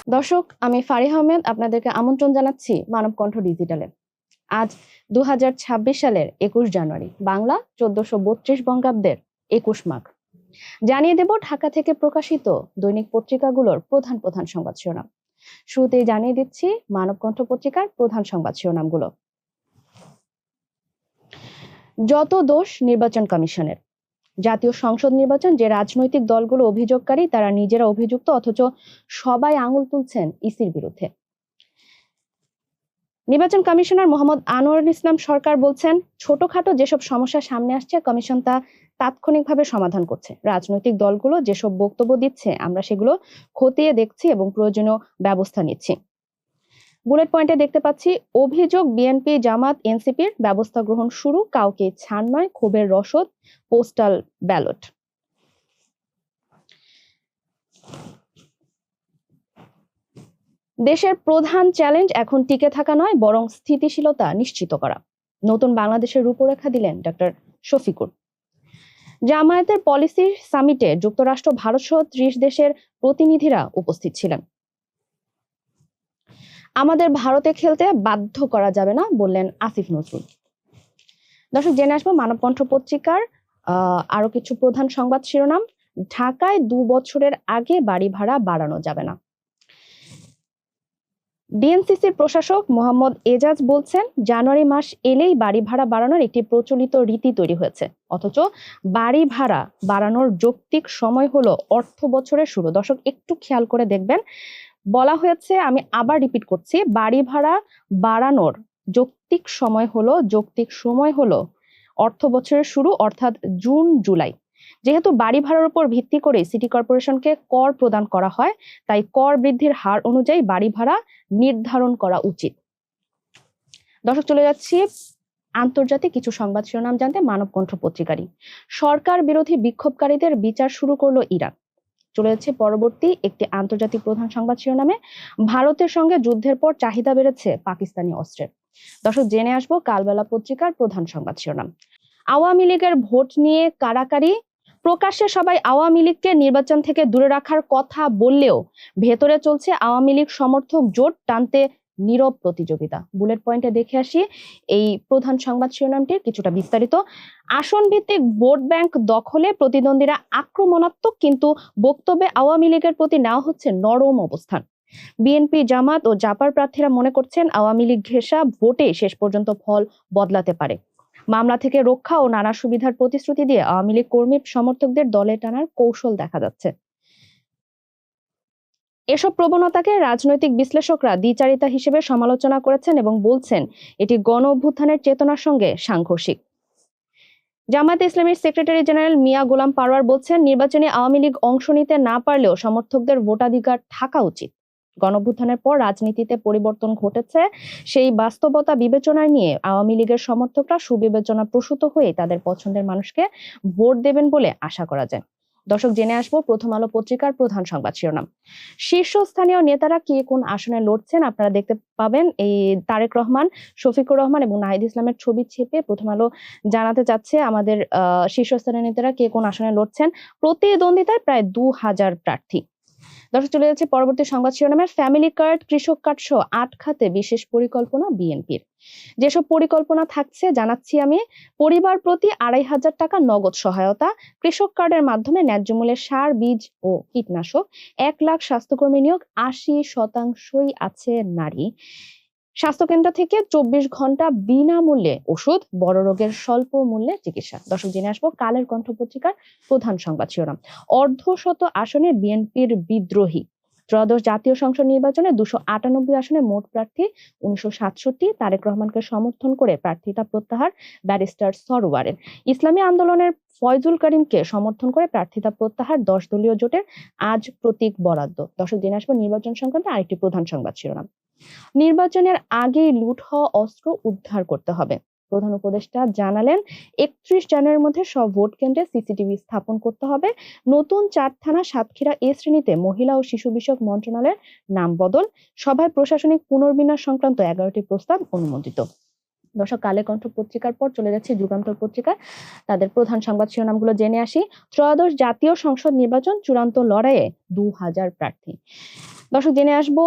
দর্শক, আমি ফারিহ আহমেদ আপনাদেরকে আমন্ত্রণ জানাচ্ছি মানবকণ্ঠ ডিজিটালে। আজ 2026 সালের 21 জানুয়ারি, বাংলা 1432 বঙ্গাব্দের 21 মাঘ। জানিয়ে দেব ঢাকা থেকে প্রকাশিত দৈনিক পত্রিকাগুলোর প্রধান প্রধান সংবাদ শিরোনাম। শুরুতেই জানিয়ে দিচ্ছি মানবকণ্ঠ পত্রিকার প্রধান সংবাদ শিরোনামগুলো। যত দোষ নির্বাচন কমিশনের। জাতীয় সংসদ নির্বাচন যে রাজনৈতিক দলগুলো অভিযোগকারী তারা নিজেরা অভিযুক্ত, অথচ সবাই আঙুল তুলছেন ইসির বিরুদ্ধে। নির্বাচন কমিশনার মোহাম্মদ আনোয়ারুল ইসলাম সরকার বলছেন, ছোটখাটো যেসব সমস্যা সামনে আসছে কমিশন তা তাৎক্ষণিকভাবে সমাধান করছে। রাজনৈতিক দলগুলো যেসব বক্তব্য দিচ্ছে আমরা সেগুলো খতিয়ে দেখছি এবং প্রয়োজনীয় ব্যবস্থা নিচ্ছি। বুলেট পয়েন্টে দেখতে পাচ্ছি, অভিযোগ বিএনপি জামাত এনসিপির, ব্যবস্থা গ্রহণ শুরু, কাউকে ছাড় নয়, ক্ষোভের রসদ, পোস্টাল ব্যালট। দেশের প্রধান চ্যালেঞ্জ এখন টিকে থাকা নয়, বরং স্থিতিশীলতা নিশ্চিত করা। নতুন বাংলাদেশের রূপরেখা দিলেন ডক্টর শফিকুর। জামায়াতের পলিসি সামিটে যুক্তরাষ্ট্র, ভারত সহ 30 দেশের প্রতিনিধিরা উপস্থিত ছিলেন। আমাদের ভারতে খেলতে বাধ্য করা যাবে না, বললেন আসিফ নজরুল। দর্শক, জেনে আসবো মানবকণ্ঠ পত্রিকার আরো কিছু প্রধান সংবাদ শিরোনাম। ঢাকায় 2 বছরের আগে বাড়ি ভাড়া বাড়ানো যাবে না। ডিএনসিসির প্রশাসক মোহাম্মদ এজাজ বলছেন, জানুয়ারি মাস এলেই বাড়ি ভাড়া বাড়ানোর একটি প্রচলিত রীতি তৈরি হয়েছে, অথচ বাড়ি ভাড়া বাড়ানোর যৌক্তিক সময় হলো অর্থ বছরের শুরু। দর্শক, একটু খেয়াল করে দেখবেন, বলা হয়েছে, আমি আবার রিপিট করছি, বাড়ি ভাড়া বাড়ানোর যৌক্তিক সময় হলো অর্থ বছরের শুরু, অর্থাৎ জুন জুলাই। যেহেতু বাড়ি ভাড়ার উপর ভিত্তি করে সিটি কর্পোরেশনকে কর প্রদান করা হয়, তাই কর বৃদ্ধির হার অনুযায়ী বাড়ি ভাড়া নির্ধারণ করা উচিত। দর্শক, চলে যাচ্ছি আন্তর্জাতিক কিছু সংবাদ শিরোনাম জানতে মানবকণ্ঠ পত্রিকারই। সরকার বিরোধী বিক্ষোভকারীদের বিচার শুরু করলো ইরান। চলে যাচ্ছে পরবর্তী একটি আন্তর্জাতিক প্রধান সংবাদ শিরোনামে। ভারতের সঙ্গে যুদ্ধের পর চাহিদা বেড়েছে পাকিস্তানি অস্ত্রের। দর্শক, জেনে আসবো কালবেলা পত্রিকার প্রধান সংবাদ শিরোনাম। আওয়ামী লীগের ভোট নিয়ে কাড়াকাড়ি। প্রকাশ্যে সবাই আওয়ামী লীগকে নির্বাচন থেকে দূরে রাখার কথা বললেও ভেতরে চলছে আওয়ামী লীগ সমর্থক জোট টানতে নীরব প্রতিযোগিতা। বুলেট পয়েন্টে দেখে আসি এই প্রধান সংবাদ শিরোনামটির কিছুটা বিস্তারিত। আসন ভিত্তিক ভোট ব্যাংক দখলে প্রতিদ্বন্দ্বীরা আক্রমণাত্মক, কিন্তু বক্তব্যে আওয়ামী লীগের প্রতি নেওয়া হচ্ছে নরম অবস্থান। বিএনপি, জামাত ও জাপার প্রার্থীরা মনে করছেন আওয়ামী লীগ ঘেঁষা ভোটে শেষ পর্যন্ত ফল বদলাতে পারে। মামলা থেকে রক্ষা ও নানা সুবিধার প্রতিশ্রুতি দিয়ে আওয়ামী লীগ কর্মী সমর্থকদের দলে টানার কৌশল দেখা যাচ্ছে। এসব প্রবণতাকে রাজনৈতিক বিশ্লেষকরা দ্বিচারিতা হিসেবে সমালোচনা করেছেন এবং বলছেন এটি গণ অভ্যুত্থানের চেতনার সঙ্গে সাংঘর্ষিক। জামায়াতে ইসলামীর সেক্রেটারি জেনারেল মিয়া গোলাম পারওয়ার বলছেন, নির্বাচনে আওয়ামী লীগ অংশ নিতে না পারলেও সমর্থকদের ভোটাধিকার থাকা উচিত। গণঅভ্যুত্থানের পর রাজনীতিতে পরিবর্তন ঘটেছে, সেই বাস্তবতা বিবেচনায় নিয়ে আওয়ামী লীগের সমর্থকরা সুবিবেচনা প্রসূত হয়ে তাদের পছন্দের মানুষকে ভোট দেবেন বলে আশা করা যায়। দর্শক, জেনে আসবো প্রথম আলো পত্রিকার প্রধান সংবাদ শিরোনাম। শীর্ষস্থানীয় নেতারা কে কোন আসনে লড়ছেন আপনারা দেখতে পাবেন। এই তারেক রহমান, শফিকুর রহমান এবং নাহিদ ইসলামের ছবি ছেপে প্রথম আলো জানাতে চাচ্ছে আমাদের শীর্ষস্থানীয় নেতারা কে কোন আসনে লড়ছেন। প্রতিদ্বন্দ্বিতায় প্রায় 2000 প্রার্থী। দর্শক, চলে যাচ্ছে পরবর্তী সংবাদ শিরোনামে। ফ্যামিলি কার্ড, কৃষক কার্ড সহ 8 খাতে বিশেষ পরিকল্পনা বিএনপির। যেসব পরিকল্পনা থাকছে জানাচ্ছি আমি। পরিবার প্রতি 2500 টাকা নগদ সহায়তা, কৃষক কার্ডের মাধ্যমে ন্যায্য মূল্যে সার, বীজ ও কীটনাশক, 1 লাখ স্বাস্থ্যকর্মী নিয়োগ, 80% আছে নারী। স্বাস্থ্যকেন্দ্র থেকে 24 ঘন্টা বিনামূল্যে ওষুধ, বড় রোগের স্বল্প মূল্যে চিকিৎসা। দর্শক, জেনে আসবো কালের কণ্ঠ পত্রিকার প্রধান সংবাদ শিরোনাম। অর্ধশত আসনে বিএনপির বিদ্রোহী। ত্রয়োদশ জাতীয় সংসদ নির্বাচনে 298 আসনে মোট প্রার্থী 1967। তারেক রহমানকে সমর্থন করে প্রার্থিতা প্রত্যাহার ব্যারিস্টার সরওয়ারের। ইসলামী আন্দোলনের ফয়জুল করিমকে সমর্থন করে প্রার্থিতা প্রত্যাহার 10 দলীয় জোটের। আজ প্রতীক বরাদ্দ। দর্শক, জেনে আসবো নির্বাচন সংক্রান্ত আরেকটি প্রধান সংবাদ শিরোনাম। নির্বাচনের আগেই লুট হওয়া অস্ত্র উদ্ধার করতে হবে। প্রধান উপদেষ্টা জানালেন, 31 জানুয়ারির মধ্যে সব ভোট কেন্দ্রে সিসিটিভি স্থাপন করতে হবে। নতুন 4 থানা সাতক্ষীরা এ শ্রেণীতে মহিলা ও শিশু বিষয়ক মন্ত্রণালয়ের নাম বদল। সভায় প্রশাসনিক পুনর্বিন্যাস সংক্রান্ত 11টি প্রস্তাব অনুমোদিত। দর্শক, কালের কণ্ঠ পত্রিকার পর চলে যাচ্ছে যুগান্তর পত্রিকায়। তাদের প্রধান সংবাদ শিরোনামগুলো জেনে আসি। ত্রয়োদশ জাতীয় সংসদ নির্বাচন, চূড়ান্ত লড়াইয়ে 2000 প্রার্থী। দর্শক জেনে আসবো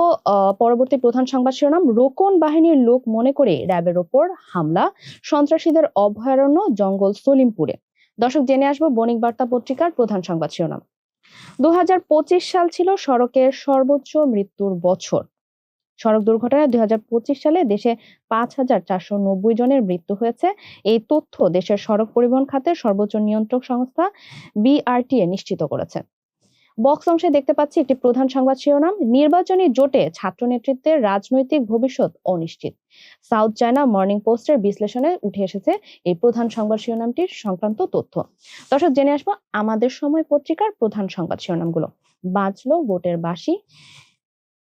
পরবর্তী প্রধান সংবাদ শিরোনাম, রোকন বাহিনীর লোক মনে করে র‍্যাবের ওপর হামলা, সন্ত্রাসীদের অভয়ারণ্য জঙ্গল সলিমপুরে। দর্শক জেনে আসবো বণিক বার্তা পত্রিকার প্রধান সংবাদ শিরোনাম, 2025 সাল ছিল সড়কের সর্বোচ্চ মৃত্যুর বছর। সড়ক দুর্ঘটনায় 2025 সালে দেশে 5,490 জনের মৃত্যু হয়েছে। এই তথ্য দেশের সড়ক পরিবহন খাতের সর্বোচ্চ নিয়ন্ত্রক সংস্থা বিআরটিএ নিশ্চিত করেছে। বক্স অংশে দেখতে পাচ্ছি একটি প্রধান সংবাদ শিরোনাম, নির্বাচনী জোটে ছাত্র নেতৃত্বের রাজনৈতিক ভবিষ্যৎ অনিশ্চিত। সাউথ চায়না মর্নিং পোস্টের বিশ্লেষণে উঠে এসেছে এই প্রধান সংবাদ শিরোনামটির সংক্রান্ত তথ্য। দর্শক জেনে আসবো আমাদের সময় পত্রিকার প্রধান সংবাদ শিরোনামগুলো। বাজলো ভোটের বাঁশি।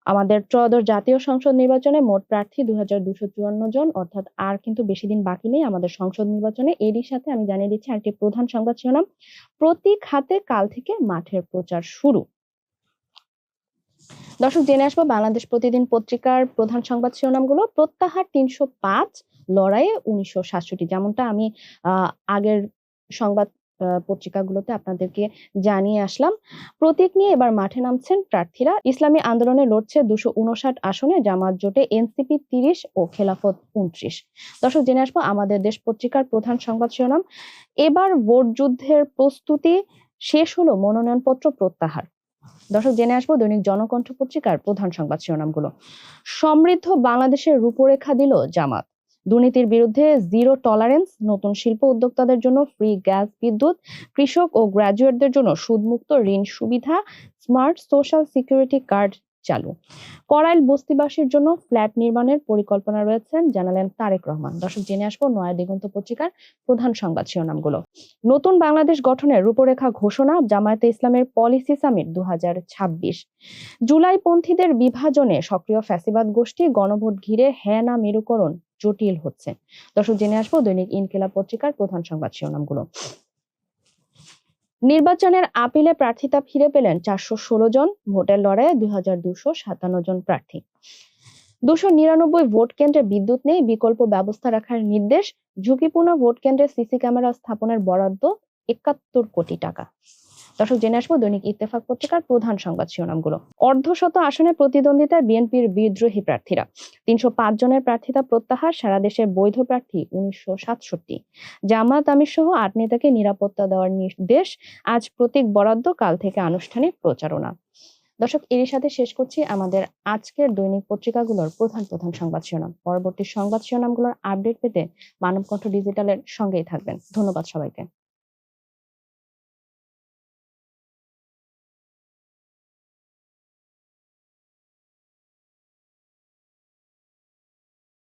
আমাদের ত্রয়োদশ জাতীয় সংসদ নির্বাচনে মোট প্রার্থী 2254 জন, অর্থাৎ আর কিন্তু বেশি দিন বাকি নেই আমাদের সংসদ নির্বাচনে। এরই সাথে আমি জানিয়ে দিচ্ছি আরেকটি প্রধান সংবাদ শিরোনাম, প্রতীক হাতে কাল থেকে মাঠের প্রচার শুরু। দর্শক জেনে আসবো বাংলাদেশ প্রতিদিন পত্রিকার প্রধান সংবাদ শিরোনামগুলো, প্রত্যাহার 305, লড়াইয়ে 1967। যেমনটা আমি আগের সংবাদ পত্রিকাগুলোতে আপনাদেরকে জানিয়ে আসলাম। প্রতীক নিয়ে এবার মাঠে নামছেন প্রার্থীরা। ইসলামী আন্দোলনে লড়ছে 259 আসনে, জামাত জোটে এনসিপি 30 ও খেলাফত 29। দর্শক জেনে আসবো আমাদের দেশ পত্রিকার প্রধান সংবাদ শিরোনাম, এবার ভোট যুদ্ধের প্রস্তুতি, শেষ হলো মনোনয়নপত্র প্রত্যাহার। দর্শক জেনে আসবো দৈনিক জনকণ্ঠ পত্রিকার প্রধান সংবাদ শিরোনামগুলো, সমৃদ্ধ বাংলাদেশের রূপরেখা দিল জামাত, দুর্নীতির বিরুদ্ধে জিরো টলারেন্স, নতুন শিল্প উদ্যোক্তাদের জন্য ফ্রি গ্যাস বিদ্যুৎ, কৃষক ও গ্রাজুয়েটদের জন্য সুদমুক্ত ঋণ সুবিধা, স্মার্ট সোশ্যাল সিকিউরিটি কার্ড চালু, করাইল বস্তিবাসীর জন্য ফ্ল্যাট নির্মাণের পরিকল্পনা রয়েছেন জানালেন তারেক রহমান। দর্শক জেনে আসবো নয়া দিগন্ত পত্রিকার প্রধান সংবাদ শিরোনামগুলো, নতুন বাংলাদেশ গঠনের রূপরেখা ঘোষণা, জামায়াতে ইসলামের পলিসি সামিট 2026, জুলাইপন্থীদের বিভাজনে সক্রিয় ফ্যাসিবাদ গোষ্ঠী, গণভোট ঘিরে হ্যাঁ না মেরুকরণ জটিল হচ্ছে। দর্শক জেনে আসবো দৈনিক ইনকিলাব পত্রিকার প্রধান সংবাদ শিরোনামগুলো, নির্বাচনের আপিলে প্রার্থিতা ফিরে পেলেন 416 জন, ভোটের লড়াইয়ে 2257 জন প্রার্থী। 299 ভোট কেন্দ্রে বিদ্যুৎ নেই, বিকল্প ব্যবস্থা রাখার নির্দেশ, ঝুঁকিপূর্ণ ভোট কেন্দ্রে সিসি ক্যামেরা স্থাপনের বরাদ্দ 71 কোটি টাকা। দর্শক জেনে আসবো দৈনিক ইত্তেফাক পত্রিকার প্রধান সংবাদ শিরোনামগুলো, অর্ধশত আসনে প্রতিদ্বন্দ্বিতায় বিএনপির বিদ্রোহী প্রার্থীরা, 305 জনের প্রার্থিতা প্রত্যাহার, সারা দেশে বৈধ প্রার্থী 1967। জামাত আমির সহ 8 নেতাকে নিরাপত্তা দেওয়ার নির্দেশ, আজ প্রতীক বরাদ্দ, কাল থেকে আনুষ্ঠানিক প্রচারণা। দর্শক এরই সাথে শেষ করছি আমাদের আজকের দৈনিক পত্রিকাগুলোর প্রধান সংবাদ শিরোনাম। পরবর্তী সংবাদ শিরোনামগুলোর আপডেট পেতে মানবকণ্ঠ ডিজিটালের সঙ্গেই থাকবেন। ধন্যবাদ সবাইকে।